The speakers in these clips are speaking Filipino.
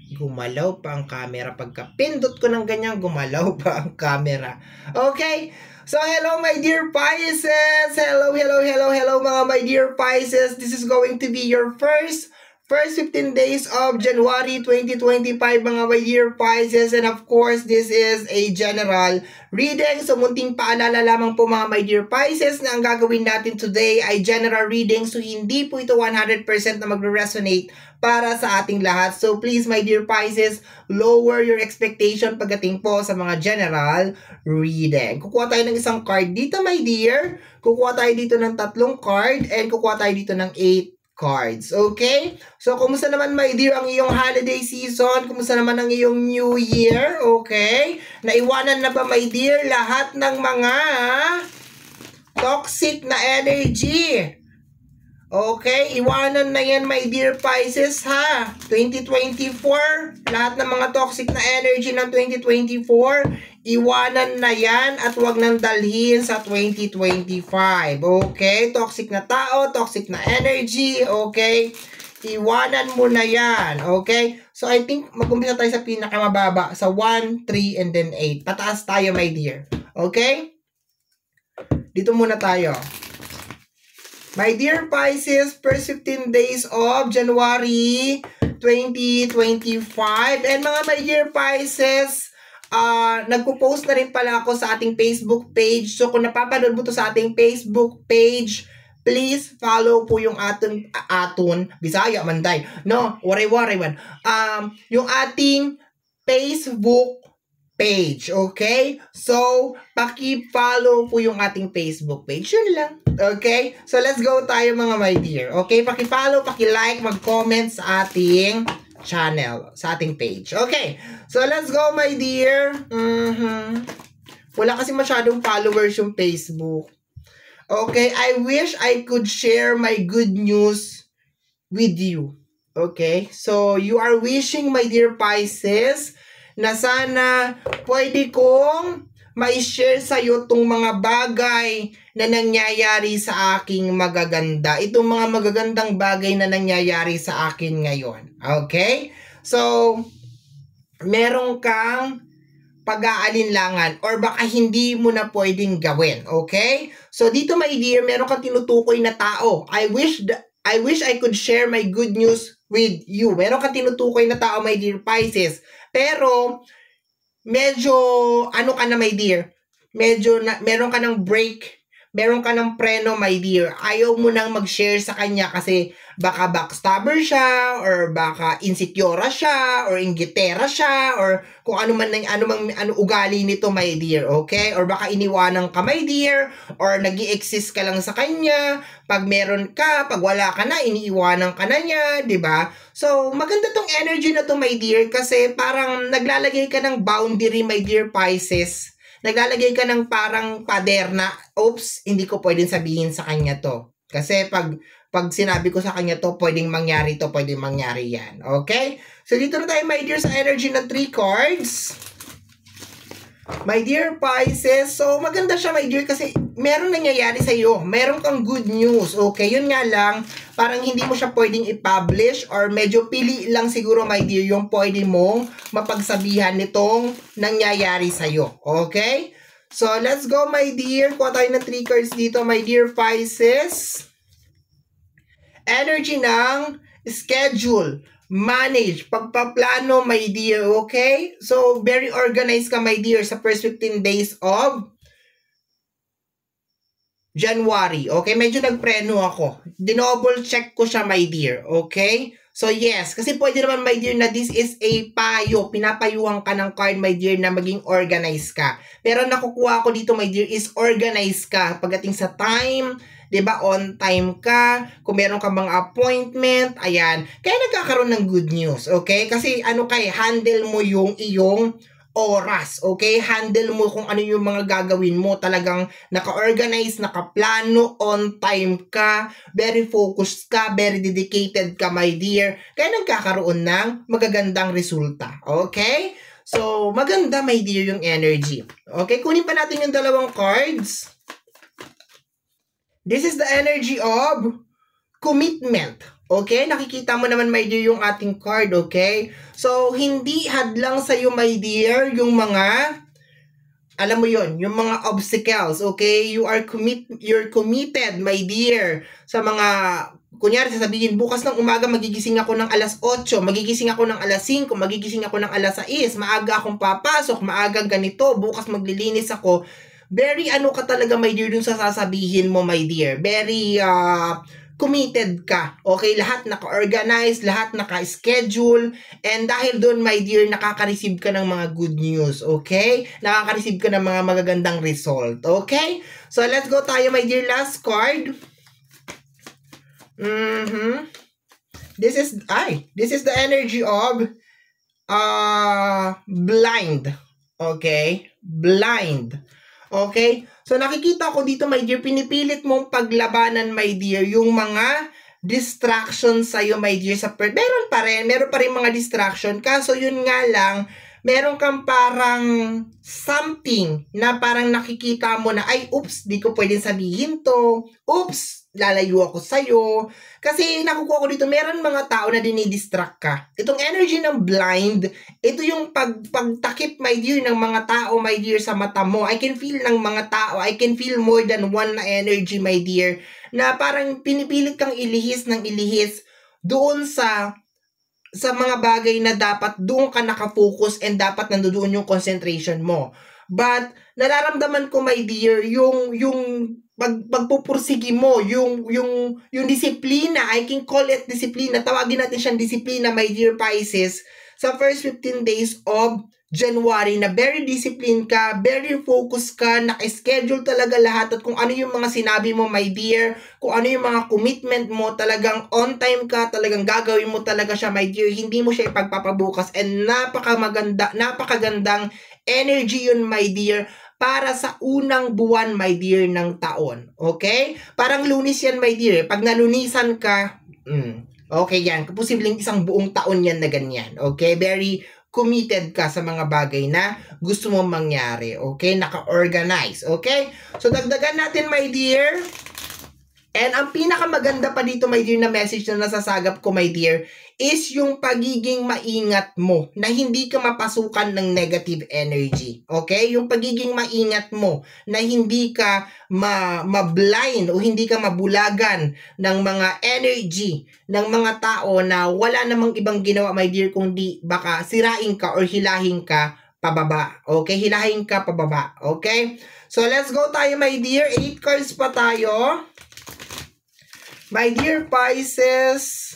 Gumalaw pa ang camera. Pagka pindot ko ng ganyan, gumalaw pa ang camera. Okay? So, hello my dear Pisces! Hello mga my dear Pisces! This is going to be your first 15 days of January 2025 mga my dear Pisces, and of course this is a general reading. So munting paalala lamang po mga my dear Pisces na ang gagawin natin today ay general reading, so hindi po ito 100% na magre-resonate para sa ating lahat. So please my dear Pisces, lower your expectation pagdating po sa mga general reading. Kukuha tayo ng isang card dito my dear, kukuha tayo dito ng 3 card, and kukuha tayo dito ng 8 cards. Okay? So, kumusta naman my dear ang iyong holiday season? Kumusta naman ang iyong New Year? Okay? Naiwanan na ba my dear lahat ng mga toxic na energy? Okay? Iwanan na yan my dear Pisces ha? 2024, lahat ng mga toxic na energy ng 2024, iwanan na yan at wag nang dalhin sa 2025. Okay? Toxic na tao, toxic na energy, okay? Iwanan mo na yan. Okay? So, I think mag-umpisa tayo sa pinakamababa, sa 1, 3, and then 8. Pataas tayo, my dear. Okay? Dito muna tayo. My dear Pisces, first 15 days of January 2025. And mga my dear Pisces, nagpo-post na rin pala ako sa ating Facebook page. So kung napapanood mo to sa ating Facebook page, please follow po yung aton Bisaya manday. No, waray man. Yung ating Facebook page, okay? So, paki-follow po yung ating Facebook page. Yun lang. Okay? So, let's go tayo mga my dear. Okay? Paki-follow, paki-like, mag-comment sa ating channel, sa ating page. Okay? So, let's go my dear. Wala kasi masyadong followers yung Facebook. Okay? I wish I could share my good news with you. Okay? So, you are wishing my dear Pisces na sana pwede kong ma-share sa iyo itong mga bagay na nangyayari sa aking magaganda. Itong mga magagandang bagay na nangyayari sa akin ngayon. Okay? So, meron kang pag-aalinlangan or baka hindi mo na pwedeng gawin. Okay? So, dito my dear, meron kang tinutukoy na tao. I wish I could share my good news with you. Meron kang tinutukoy na tao, my dear Pisces. Pero, medyo, ano ka na, my dear? Meron ka ng break. Meron ka ng preno, my dear. Ayaw mo nang mag-share sa kanya kasi baka backstabber siya, or baka insecure siya, or inggitera siya, or kung ano man ugali nito, my dear, okay? Or baka iniwanan ka, my dear, or nag-i-exist ka lang sa kanya. Pag meron ka, pag wala ka na, iniiwanan ka na niya, 'di ba? So, maganda tong energy na to, my dear, kasi parang naglalagay ka ng boundary, my dear Pisces. Naglalagay ka ng parang pader na, oops, hindi ko pwedeng sabihin sa kanya to. Kasi pag sinabi ko sa kanya to, pwedeng mangyari to, pwedeng mangyari yan. Okay? So, dito na tayo, my dear, sa energy ng 3 cards. My dear Pisces, so maganda siya, my dear, kasi meron nangyayari sa iyo. Meron kang good news. Okay? Yun nga lang, parang hindi mo siya pwedeng i-publish, or medyo pili lang siguro, my dear, yung pwede mong mapagsabihan nitong nangyayari sa iyo. Okay? So, let's go, my dear. Kuha tayo ng 3 cards dito, my dear Pisces. Energy ng schedule, manage, pagpaplano, my dear, okay? So, very organized ka, my dear, sa first 15 days of January, okay? Medyo nagpreno ako. Dinoble check ko siya, my dear, okay? So, yes, kasi pwede naman, my dear, na this is a payo. Pinapayuhan ka ng card, my dear, na maging organized ka. Pero nakukuha ko dito, my dear, is organized ka pagdating sa time, 'di ba? On time ka, kung meron ka mga appointment, ayan. Kaya nagkakaroon ng good news, okay? Kasi handle mo yung iyong oras, okay? Handle mo kung ano yung mga gagawin mo. Talagang naka-organize, naka-plano, on time ka, very focused ka, very dedicated ka, my dear. Kaya nagkakaroon ng magagandang resulta, okay? So, maganda, my dear, yung energy. Okay, kunin pa natin yung 2 cards. This is the energy of commitment. Okay? Nakikita mo naman, my dear, yung ating card, okay? So, hindi hadlang sa'yo, my dear, yung mga, alam mo yon, yung mga obstacles, okay? You're committed, my dear, sa mga, kunyari, sasabihin, bukas ng umaga magigising ako ng alas 8, magigising ako ng alas 5, magigising ako ng alas 6, maaga akong papasok, maaga ganito, bukas maglilinis ako. Very ano ka talaga, my dear, dun sa sasabihin mo, my dear. Very committed ka. Okay, lahat naka-organize, lahat naka-schedule, and dahil doon, my dear, nakaka-receive ka ng mga good news, okay? Nakaka-receive ka ng mga magagandang result, okay? So, let's go tayo, my dear, last card. This is the energy of blind. Okay? Blind. Okay? So, nakikita ko dito, my dear, pinipilit mong paglabanan, my dear, yung mga distractions sa'yo, my dear, meron pa rin mga distraction. Kaso, yun nga lang, meron kang parang something na parang nakikita mo na, ay, oops, di ko pwedeng sabihin to. Oops, lalayo ako sa'yo. Kasi nakukuha ko dito, meron mga tao na dinidistract ka. Itong energy ng blind, ito yung pagtakip, my dear, ng mga tao, my dear, sa mata mo. I can feel ng mga tao, I can feel more than one na energy, my dear, na parang pinipilit kang ilihis ng ilihis doon sa mga bagay na dapat doon ka nakafocus and dapat nandoon yung concentration mo. But nararamdaman ko, my dear, yung pagpupursigi mo, yung disiplina, I can call it disiplina, tawagin natin siyang disiplina, my dear Pisces, sa first 15 days of January, na very disciplined ka, very focused ka, naka-schedule talaga lahat, at kung ano yung mga sinabi mo, my dear, kung ano yung mga commitment mo, talagang on time ka, talagang gagawin mo talaga siya, my dear, hindi mo siya ipagpapabukas, and napakagandang energy yun, my dear, para sa unang buwan, my dear, ng taon. Okay? Parang lunis yan, my dear. Pag nalunisan ka, okay yan. Posibleng isang buong taon yan na ganyan. Okay? Very committed ka sa mga bagay na gusto mong mangyari. Okay? Naka-organize. Okay? So, dagdagan natin, my dear. And ang pinakamaganda pa dito, my dear, na message na nasasagap ko, my dear, is yung pagiging maingat mo na hindi ka mapasukan ng negative energy. Okay? Yung pagiging maingat mo na hindi ka ma-blind o hindi ka mabulagan ng mga energy ng mga tao na wala namang ibang ginawa, my dear, kundi baka sirain ka or hilahin ka pababa. Okay? Hilahin ka pababa. Okay? So, let's go tayo, my dear. 8 cards pa tayo. My dear Pisces,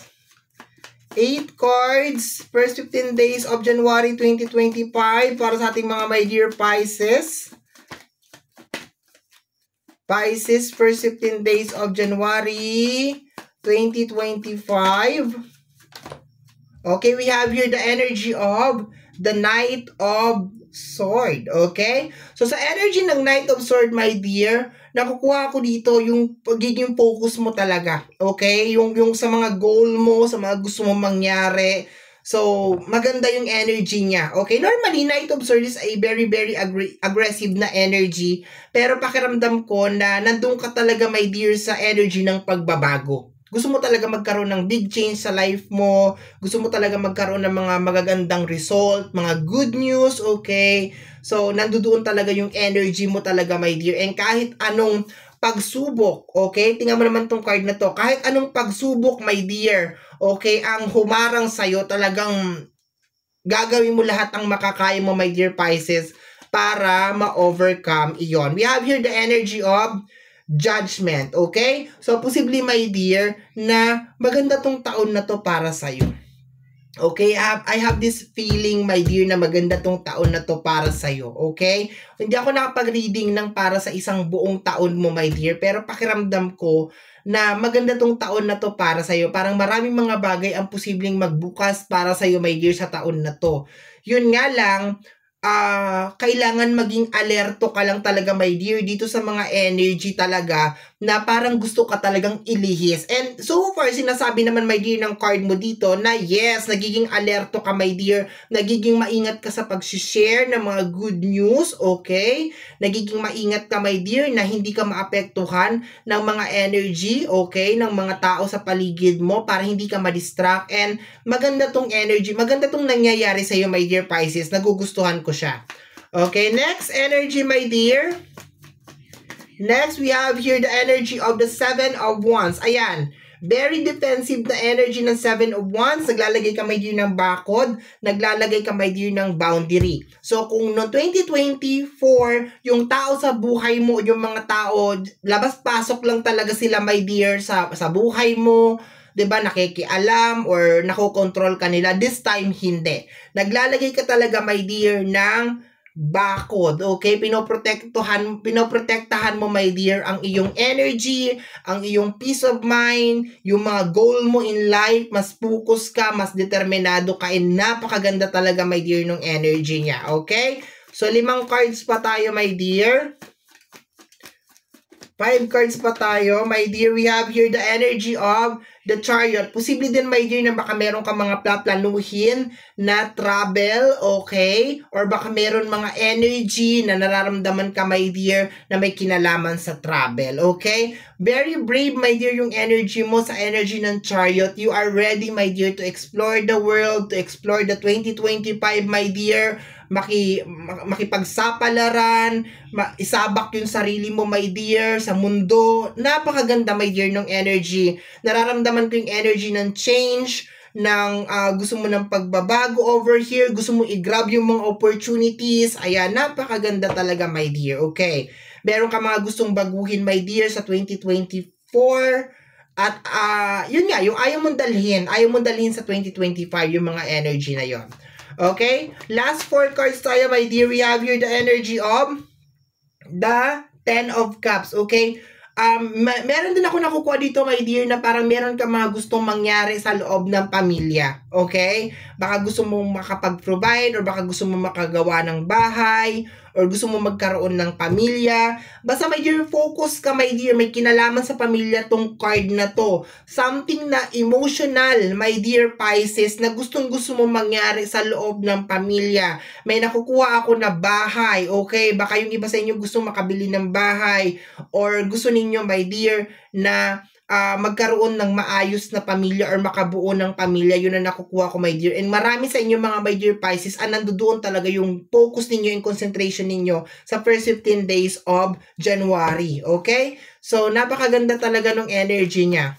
8 cards, first 15 days of January 2025 para sa ating mga my dear Pisces. Pisces, first 15 days of January 2025. Okay, we have here the energy of the Knight of Sword. Okay? So, sa energy ng Knight of Sword, my dear, nakukuha ko dito yung pagiging focus mo talaga. Okay? Yung sa mga goal mo, sa mga gusto mong mangyari. So, maganda yung energy niya. Okay? Normally, Knight of Swords is a very, very aggressive na energy. Pero pakiramdam ko na nandun ka talaga, my dear, sa energy ng pagbabago. Gusto mo talaga magkaroon ng big change sa life mo. Gusto mo talaga magkaroon ng mga magagandang result, mga good news, okay? So, nandoon talaga yung energy mo talaga, my dear. And kahit anong pagsubok, okay? Tingnan mo naman tong card na to. Kahit anong pagsubok, my dear, okay, ang humarang sa'yo, talagang gagawin mo lahat ang makakaya mo, my dear Pisces, para ma-overcome iyon. We have here the energy of Judgment, okay? So, posibly, my dear, na maganda tong taon na to para sa'yo. Okay? I have this feeling, my dear, na maganda tong taon na to para sa'yo. Okay? Hindi ako nakapag-reading ng para sa isang buong taon mo, my dear, pero pakiramdam ko na maganda tong taon na to para sa'yo. Parang maraming mga bagay ang posibleng magbukas para sa'yo, my dear, sa taon na to. Yun nga lang, kailangan maging alerto ka lang talaga, my dear, dito sa mga energy talaga na parang gusto ka talagang ilihis. And so far, sinasabi naman, my dear, ng card mo dito na yes, nagiging alerto ka, my dear, nagiging maingat ka sa pag-share ng mga good news, okay? Nagiging maingat ka, my dear, na hindi ka maapektuhan ng mga energy, okay, ng mga tao sa paligid mo para hindi ka ma-distract. And maganda tong energy, maganda tong nangyayari sa iyo, my dear Pisces. Nagugustuhan ko siya. Okay, next energy, my dear. Next, we have here the energy of the Seven of Wands. Ayan, very defensive na energy ng Seven of Wands. Naglalagay ka, my dear, ng bakod. Naglalagay ka, my dear, ng boundary. So, kung no 2024, yung tao sa buhay mo, yung mga tao, labas-pasok lang talaga sila, my dear, sa buhay mo, 'di ba, nakikialam or nakokontrol ka nila. This time, hindi. Naglalagay ka talaga, my dear, ng bakod. Okay? Pinoprotektahan mo, my dear, ang iyong energy, ang iyong peace of mind, yung mga goal mo in life, mas focus ka, mas determinado ka, and napakaganda talaga, my dear, ng energy niya. Okay? So, 5 cards pa tayo, my dear. 5 cards pa tayo, my dear. We have here the energy of the Chariot. Posible din, my dear, na baka meron ka mga planuhin na travel, okay? Or baka meron mga energy na nararamdaman ka, my dear, na may kinalaman sa travel, okay? Very brave, my dear, yung energy mo sa energy ng Chariot. You are ready, my dear, to explore the world, to explore the 2025, my dear. Makipagsapalaran, isabak yung sarili mo, my dear, sa mundo. Napakaganda, my dear, ng energy. Nararamdaman ko yung energy ng change, ng gusto mo ng pagbabago over here, gusto mo i-grab yung mga opportunities. Ayan, napakaganda talaga, my dear. Okay. Meron ka mga gustong baguhin, my dear, sa 2024. At yun nga, yung ayaw mong dalhin sa 2025 yung mga energy na yon. Okay? Last 4 cards tayo, my dear. We have here the energy of the 10 of Cups. Okay? Meron din ako nakukuha dito, my dear, na parang meron ka mga gustong mangyari sa loob ng pamilya. Okay? Baka gusto mong makapag-provide, or baka gusto mong makagawa ng bahay, or gusto mo magkaroon ng pamilya. Basta, my dear, focus ka, my dear. May kinalaman sa pamilya tong card na to. Something na emotional, my dear Pisces, na gustong-gusto mo mangyari sa loob ng pamilya. May nakukuha ako na bahay, okay? Baka yung iba sa inyo gusto makabili ng bahay, or gusto ninyo, my dear, na magkaroon ng maayos na pamilya or makabuo ng pamilya. Yun ang nakukuha ko, my dear. And marami sa inyo, mga my dear Pisces, nandoon talaga yung focus ninyo, yung concentration ninyo sa first 15 days of January. Okay? So, napakaganda talaga ng energy niya.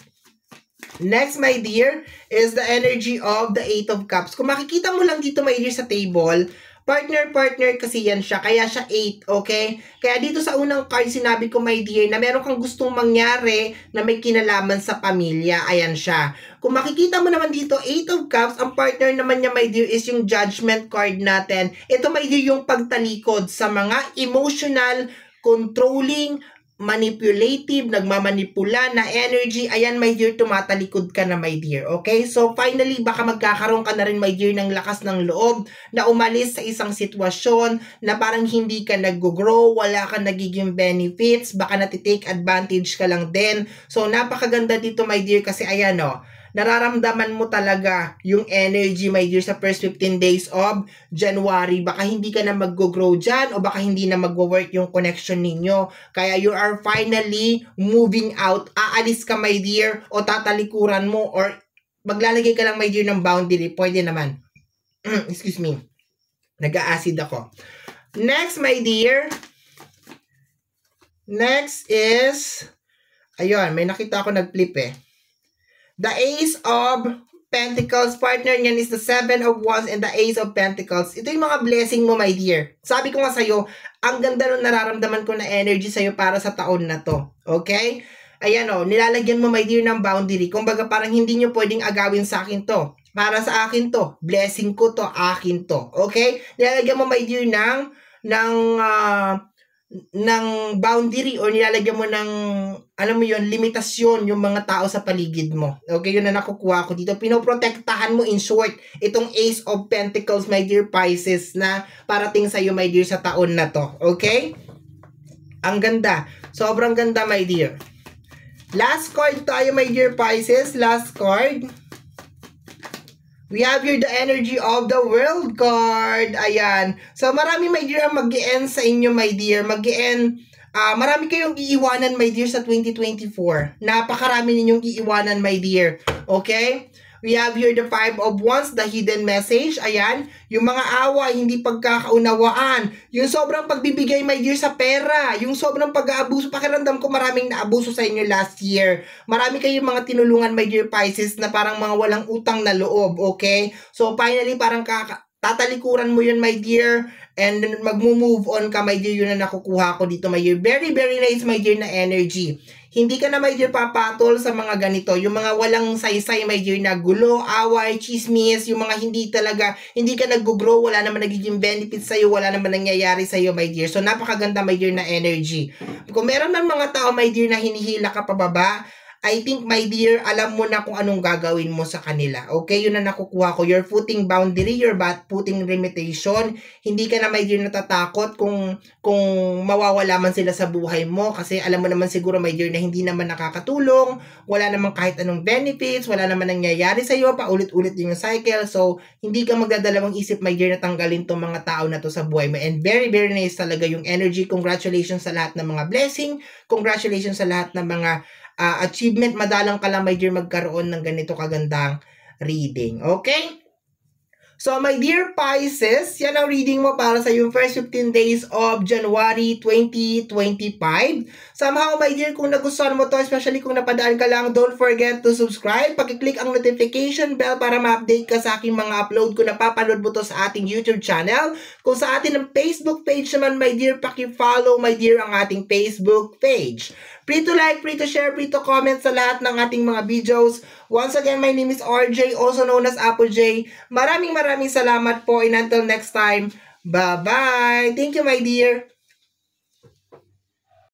Next, my dear, is the energy of the 8 of Cups. Kung makikita mo lang dito, my dear, sa table, partner kasi yan siya. Kaya siya 8, okay? Kaya dito sa unang card, sinabi ko, my dear, na meron kang gustong mangyari na may kinalaman sa pamilya. Ayan siya. Kung makikita mo naman dito, 8 of Cups, ang partner naman niya, my dear, is yung Judgment card natin. Ito, my dear, yung pagtalikod sa mga emotional, controlling, manipulative, nagmamanipula na energy. Ayan, my dear, tumatalikod ka na, my dear. Okay? So, finally, baka magkakaroon ka na rin, my dear, ng lakas ng loob na umalis sa isang sitwasyon na parang hindi ka nag-grow, wala ka nagiging benefits, baka natitake advantage ka lang din. So, napakaganda dito, my dear, kasi ayan, nararamdaman mo talaga yung energy, my dear, sa first 15 days of January. Baka hindi ka na mag-grow dyan, o baka hindi na mag-work yung connection ninyo. Kaya you are finally moving out. Aalis ka, my dear, o tatalikuran mo, or maglalagay ka lang, my dear, ng boundary. Pwede naman. Excuse me. Nag-a-acid ako. Next, my dear. Next is, ayun, may nakita ako nag-flip eh. The Ace of Pentacles, partner niyan is the 7 of Wands and the Ace of Pentacles. Ito yung mga blessing mo, my dear. Sabi ko nga sa'yo, ang ganda nung nararamdaman ko na energy sa'yo para sa taon na to. Okay? Ayan nilalagyan mo, my dear, ng boundary. Kumbaga parang hindi nyo pwedeng agawin sa akin to. Para sa akin to. Blessing ko to, akin to. Okay? Nilalagyan mo, my dear, ng boundary or nilalagyan mo ng, alam mo yun, limitasyon yung mga tao sa paligid mo. Okay, yun na nakukuha ko dito. Pinoprotektahan mo, in short, itong Ace of Pentacles, my dear Pisces, na parating sa'yo, my dear, sa taon na to. Okay? Ang ganda. Sobrang ganda, my dear. Last card tayo, my dear Pisces. Last card. We have here the energy of the world card. Ayan. So, marami, my dear, ang mag-i-end sa inyo, my dear. Mag-i-end. Marami kayong iiwanan, my dear, sa 2024. Napakarami ninyong iiwanan, my dear. Okay? We have here the 5 of Wands, the hidden message. Ayan. Yung mga away, hindi pagkakaunawaan. Yung sobrang pagbibigay, my dear, sa pera. Yung sobrang pag-aabuso. Pakiramdam ko maraming naabuso sa inyo last year. Marami kayong mga tinulungan, my dear Pisces, na parang mga walang utang na loob. Okay? So, finally, parang tatalikuran mo yun, my dear, and mag-move on ka, my dear. Yun na nakukuha ko dito, my dear. Very, very nice, my dear, na energy. Hindi ka na, my dear, papatol sa mga ganito. Yung mga walang saysay, my dear, na gulo, away, chismis, yung mga hindi ka nag-grow, wala naman nagiging benefits sa'yo, wala naman nangyayari sa'yo, my dear. So, napakaganda, my dear, na energy. Kung meron man mga tao, my dear, na hinihila ka pababa, I think, my dear, alam mo na kung anong gagawin mo sa kanila. Okay? Yun na nakukuha ko. You're putting boundary, you're putting limitation. Hindi ka na, my dear, natatakot kung mawawala man sila sa buhay mo. Kasi alam mo naman siguro, my dear, na hindi naman nakakatulong. Wala naman kahit anong benefits. Wala naman nangyayari sa'yo. Paulit-ulit yung cycle. So, hindi ka magdadalawang isip, my dear, na tanggalin tong mga tao na to sa buhay mo. And very, very nice talaga yung energy. Congratulations sa lahat ng mga blessing. Congratulations sa lahat ng mga achievement. Madalang ka lang, my dear, magkaroon ng ganito kagandang reading. Okay? So, my dear Pisces, yan ang reading mo para sa yung first 15 days of January 2025. Somehow, my dear, kung nagustuhan mo to, especially kung napadaan ka lang, don't forget to subscribe. Pag-click ang notification bell para ma-update ka sa aking mga upload kung napapanood mo to sa ating YouTube channel. Kung sa atin ang Facebook page naman, my dear, paki-follow, my dear, ang ating Facebook page. Free to like, free to share, free to comment sa lahat ng ating mga videos. Once again, my name is RJ, also known as Apo J. Maraming salamat po, and until next time, bye-bye! Thank you, my dear!